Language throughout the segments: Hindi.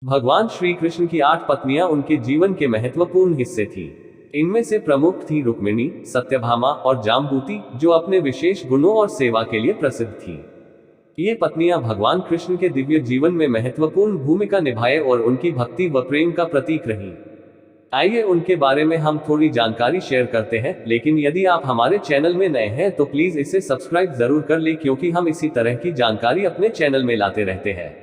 भगवान श्री कृष्ण की 8 पत्नियां उनके जीवन के महत्वपूर्ण हिस्से थी। इनमें से प्रमुख थी रुक्मिणी, सत्यभामा और जाम्बूती, जो अपने विशेष गुणों और सेवा के लिए प्रसिद्ध थी। ये पत्नियां भगवान कृष्ण के दिव्य जीवन में महत्वपूर्ण भूमिका निभाए और उनकी भक्ति व प्रेम का प्रतीक रही। आइए उनके बारे में हम थोड़ी जानकारी शेयर करते हैं, लेकिन यदि आप हमारे चैनल में नए हैं तो प्लीज इसे सब्सक्राइब जरूर कर ले, क्योंकि हम इसी तरह की जानकारी अपने चैनल में लाते रहते हैं।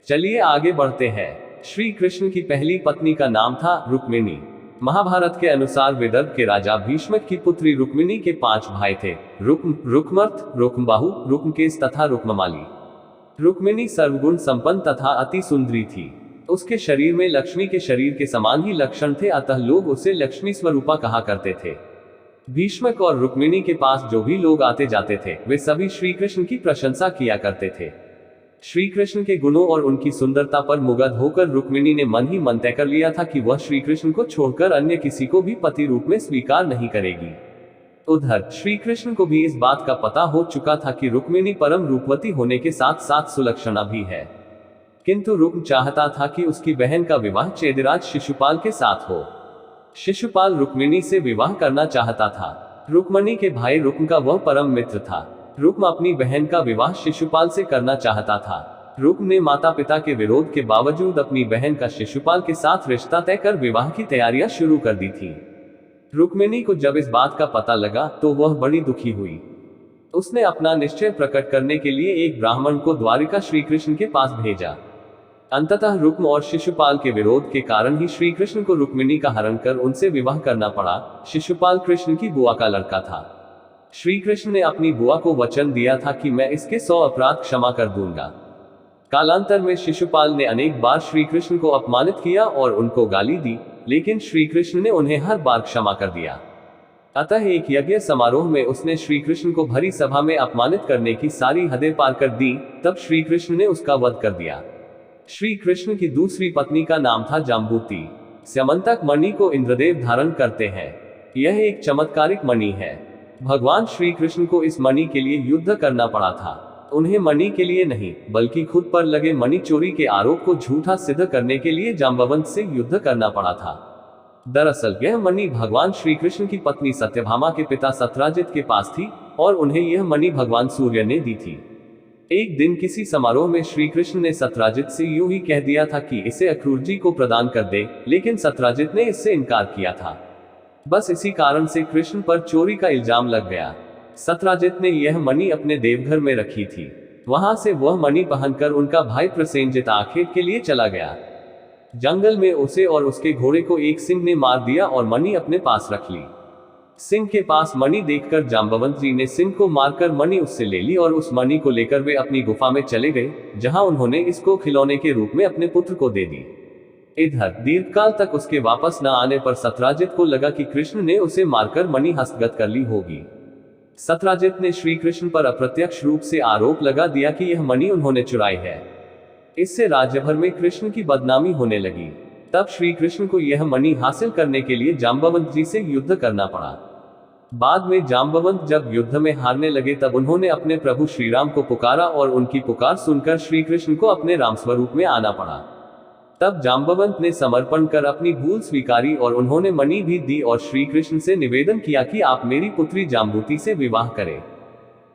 चलिए आगे बढ़ते हैं। श्री कृष्ण की पहली पत्नी का नाम था रुक्मिणी। महाभारत के अनुसार विदर्भ के राजा भीष्मक की पुत्री रुक्मिणी के 5 भाई थे: रुक्म, रुक्मर्थ, रुक्मबाहु, रुक्मकेश तथा रुक्ममाली। रुक्मिणी सर्वगुण संपन्न तथा अति सुंदरी थी। उसके शरीर में लक्ष्मी के शरीर के समान ही लक्षण थे, अतः लोग उसे लक्ष्मी स्वरूपा कहा करते थे। भीष्मक और रुक्मिणी के पास जो भी लोग आते जाते थे, वे सभी श्री कृष्ण की प्रशंसा किया करते थे। श्री कृष्ण के गुणों और उनकी सुंदरता पर मुग्ध होकर रुक्मिणी ने मन ही मन तय कर लिया था कि वह श्री कृष्ण को छोड़कर अन्य किसी को भी पति रूप में स्वीकार नहीं करेगी। उधर श्री कृष्ण को भी इस बात का पता हो चुका था कि रुक्मिणी परम रूपवती होने के साथ साथ सुलक्षणा भी है, किंतु रुक्म चाहता था कि उसकी बहन का विवाह चेदिराज शिशुपाल के साथ हो। शिशुपाल रुक्मिणी से विवाह करना चाहता था। रुक्मिणी के भाई रुक्म का वह परम मित्र था। रुक्म अपनी बहन का विवाह शिशुपाल से करना चाहता था। रुक्म ने माता पिता के विरोध के बावजूद अपनी बहन का शिशुपाल के साथ रिश्ता तय कर विवाह की तैयारियां शुरू कर दी थी। रुक्मिणी को जब इस बात का पता लगा तो वह बड़ी दुखी हुई। उसने अपना निश्चय प्रकट करने के लिए एक ब्राह्मण को द्वारिका श्री कृष्ण के पास भेजा। अंततः रुक्म और शिशुपाल के विरोध के कारण ही श्री कृष्ण को रुक्मिणी का हरण कर उनसे विवाह करना पड़ा। शिशुपाल कृष्ण की बुआ का लड़का था। श्री कृष्ण ने अपनी बुआ को वचन दिया था कि मैं इसके 100 अपराध क्षमा कर दूंगा। कालांतर में शिशुपाल ने अनेक बार श्री कृष्ण को अपमानित किया और उनको गाली दी, लेकिन श्री कृष्ण ने उन्हें हर बार क्षमा कर दिया। अतः एक यज्ञ समारोह में उसने श्री कृष्ण को भरी सभा में अपमानित करने की सारी हदें पार कर दी। तब श्री कृष्ण ने उसका वध कर दिया। श्री कृष्ण की दूसरी पत्नी का नाम था जाम्बूती। स्यमंतक मणि को इंद्रदेव धारण करते हैं। यह एक चमत्कारिक मणि है। भगवान श्री कृष्ण को इस मणि के लिए युद्ध करना पड़ा था। उन्हें मणि के लिए नहीं, बल्कि खुद पर लगे मणि चोरी के आरोप को झूठा सिद्ध करने के लिए जाम्बवंत से युद्ध करना पड़ा था। दरअसल यह मणि भगवान श्री कृष्ण की पत्नी सत्यभामा के पिता सत्यराजित के पास थी और उन्हें यह मणि भगवान सूर्य ने दी थी। एक दिन किसी समारोह में श्री कृष्ण ने सत्यराजित से यूं ही कह दिया था कि इसे अक्रूर जी को प्रदान कर दे, लेकिन सत्यराजित ने इससे इनकार किया था। बस इसी कारण से कृष्ण पर चोरी का इल्जाम लग गया। सत्यराजित ने यह मणि अपने देवघर में रखी थी। वहां से वह मणि पहनकर उनका भाई प्रसेनजित आखेट के लिए चला गया। जंगल में उसे और उसके घोड़े को एक सिंह ने मार दिया और मणि अपने पास रख ली। सिंह के पास मणि देखकर जाम्बवंत जी ने सिंह को मारकर मणि उससे ले ली और उस मणि को लेकर वे अपनी गुफा में चले गए, जहां उन्होंने इसको खिलौने के रूप में अपने पुत्र को दे दी। इधर दीर्घकाल तक उसके वापस न आने पर सत्यराजित को लगा कि कृष्ण ने उसे मारकर मणि हस्तगत कर ली होगी। सत्यराजित ने श्री कृष्ण पर अप्रत्यक्ष रूप से आरोप लगा दिया कि यह मणि उन्होंने चुराई है। इससे राज्य भर में कृष्ण की बदनामी होने लगी। तब श्री कृष्ण को यह मणि हासिल करने के लिए जाम्बवंत जी से युद्ध करना पड़ा। बाद में जाम्बवंत जब युद्ध में हारने लगे तब उन्होंने अपने प्रभु श्रीराम को पुकारा और उनकी पुकार सुनकर श्री कृष्ण को अपने राम स्वरूप में आना पड़ा। तब जाम्बवंत ने समर्पण कर अपनी भूल स्वीकारी और उन्होंने मणि भी दी और श्री कृष्ण से निवेदन किया कि आप मेरी पुत्री जाम्बूती से विवाह करें।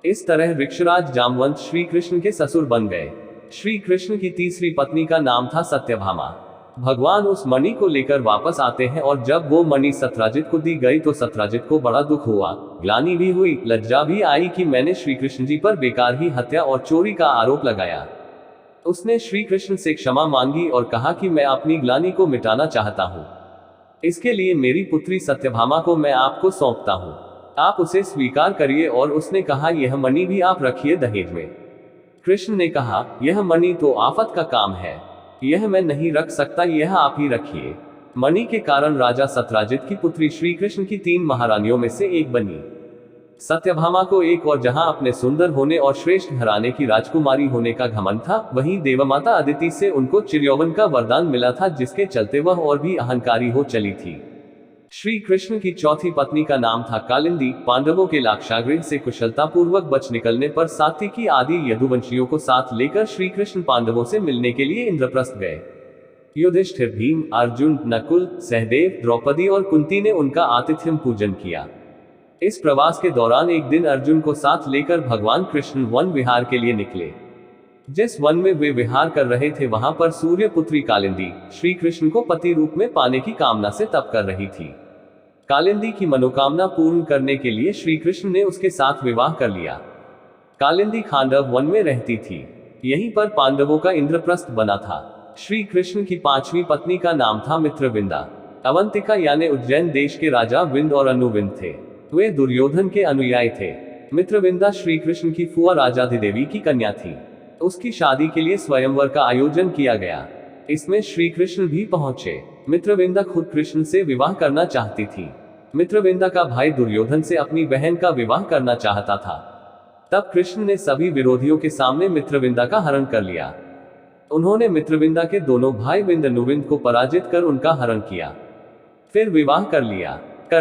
इस तरह ऋक्षराज जाम्बवंत श्री कृष्ण के ससुर बन गए। श्री कृष्ण की तीसरी पत्नी का नाम था सत्यभामा। भगवान उस मणि को लेकर वापस आते हैं और जब वो मणि सत्यराजित को दी गई तो सत्यराजित को बड़ा दुख हुआ, ग्लानि भी हुई, लज्जा भी आई कि मैंने श्री कृष्ण जी पर बेकार ही हत्या और चोरी का आरोप लगाया। उसने श्री कृष्ण से क्षमा मांगी और कहा कि मैं अपनी ग्लानि को मिटाना चाहता हूँ। इसके लिए मेरी पुत्री सत्यभामा को मैं आपको सौंपता हूँ, आप उसे स्वीकार करिए। और उसने कहा यह मणि भी आप रखिए दहेज में। कृष्ण ने कहा यह मणि तो आफत का काम है, यह मैं नहीं रख सकता, यह आप ही रखिए। मणि के कारण राजा सत्यराजित की पुत्री श्री कृष्ण की 3 महारानियों में से एक बनी। सत्यभामा को एक और जहां अपने सुंदर होने और श्रेष्ठ घराने की राजकुमारी होने का घमंड था, वहीं देवमाता अदिति से उनको चिरयौवन का वरदान मिला था, जिसके चलते वह और भी अहंकारी हो चली थी। श्री कृष्ण की चौथी पत्नी का नाम था कालिंदी। पांडवों के लाक्षागृह से कुशलतापूर्वक बच निकलने पर सात्विकी आदि यदुवंशियों को साथ लेकर श्री कृष्ण पांडवों से मिलने के लिए इंद्रप्रस्थ गए। युधिष्ठिर, भीम, अर्जुन, नकुल, सहदेव, द्रौपदी और कुंती ने उनका आतिथ्यम पूजन किया। इस प्रवास के दौरान एक दिन अर्जुन को साथ लेकर भगवान कृष्ण वन विहार के लिए निकले। जिस वन में वे विहार कर रहे थे वहां पर सूर्य पुत्री कालिंदी श्री कृष्ण को पति रूप में पाने की कामना से तप कर रही थी। कालिंदी की मनोकामना पूर्ण करने के लिए श्री कृष्ण ने उसके साथ विवाह कर लिया। कालिंदी खांडव वन में रहती थी। यहीं पर पांडवों का इंद्रप्रस्थ बना था। श्री कृष्ण की 5वीं पत्नी का नाम था मित्रविंदा। अवंतिका यानी उज्जैन देश के राजा विंद और अनुविंद थे। वे दुर्योधन के अनुयायी थे। मित्रविंदा श्री कृष्ण की फुआ राजाधिदेवी की कन्या थी। उसकी शादी के लिए स्वयंवर का आयोजन किया गया। इसमें श्री कृष्ण भी पहुंचे। मित्रविंदा खुद कृष्ण से विवाह करना चाहती थी। मित्रविंदा का भाई दुर्योधन से अपनी बहन का विवाह करना चाहता था। तब कृष्ण ने सभी विरोधियों के सामने मित्रविंदा का हरण कर लिया। उन्होंने मित्रविंदा के दोनों भाई विंद अनुविंद को पराजित कर उनका हरण किया, फिर विवाह कर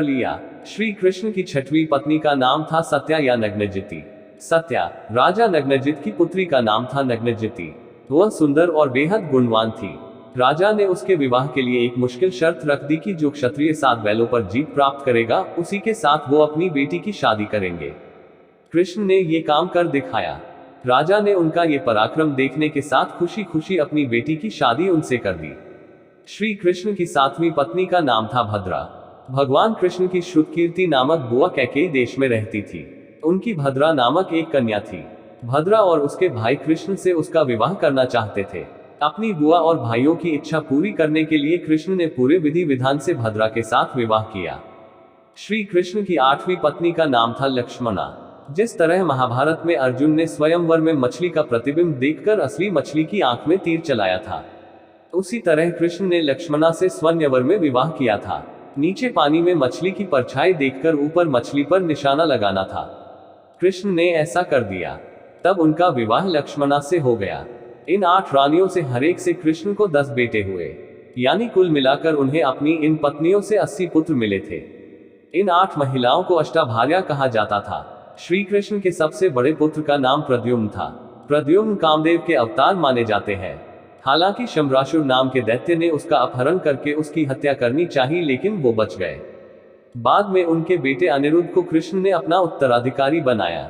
लिया। श्री कृष्ण की 6वीं पत्नी का नाम था सत्या या नग्नजिति। सत्या राजा नग्नजित की पुत्री का नाम था नग्नजिति। वह सुंदर और बेहद गुणवान थी। राजा ने उसके विवाह के लिए एक मुश्किल शर्त रख दी कि जो क्षत्रिय 7 बैलों पर जीत प्राप्त करेगा उसी के साथ वो अपनी बेटी की शादी करेंगे। कृष्ण ने ये काम कर दिखाया। राजा ने उनका ये पराक्रम देखने के साथ खुशी खुशी अपनी बेटी की शादी उनसे कर दी। श्री कृष्ण की 7वीं पत्नी का नाम था भद्रा। भगवान कृष्ण की श्रुतकीर्ति नामक बुआ कैकेयी देश में रहती थी। उनकी भद्रा नामक एक कन्या थी। भद्रा और उसके भाई कृष्ण से उसका विवाह करना चाहते थे। अपनी बुआ और भाइयों की इच्छा पूरी करने के लिए कृष्ण ने पूरे विधि विधान से भद्रा के साथ विवाह किया। श्री कृष्ण की 8वीं पत्नी का नाम था लक्ष्मणा। जिस तरह महाभारत में अर्जुन ने स्वयंवर में मछली का प्रतिबिंब देखकर असली मछली की आंख में तीर चलाया था, उसी तरह कृष्ण ने लक्ष्मणा से स्वयंवर में विवाह किया था। नीचे पानी में मछली की परछाई देखकर ऊपर मछली पर निशाना लगाना था। कृष्ण ने ऐसा कर दिया। तब उनका विवाह लक्ष्मणा से हो गया। इन 8 रानियों से हर एक से कृष्ण को 10 बेटे हुए, यानी कुल मिलाकर उन्हें अपनी इन पत्नियों से 80 पुत्र मिले थे। इन 8 महिलाओं को अष्टाभार्या कहा जाता था। श्री कृष्ण के सबसे बड़े पुत्र का नाम प्रद्युम्न था। प्रद्युम्न कामदेव के अवतार माने जाते हैं। हालांकि शम्रासुर नाम के दैत्य ने उसका अपहरण करके उसकी हत्या करनी चाहिए, लेकिन वो बच गए। बाद में उनके बेटे अनिरुद्ध को कृष्ण ने अपना उत्तराधिकारी बनाया।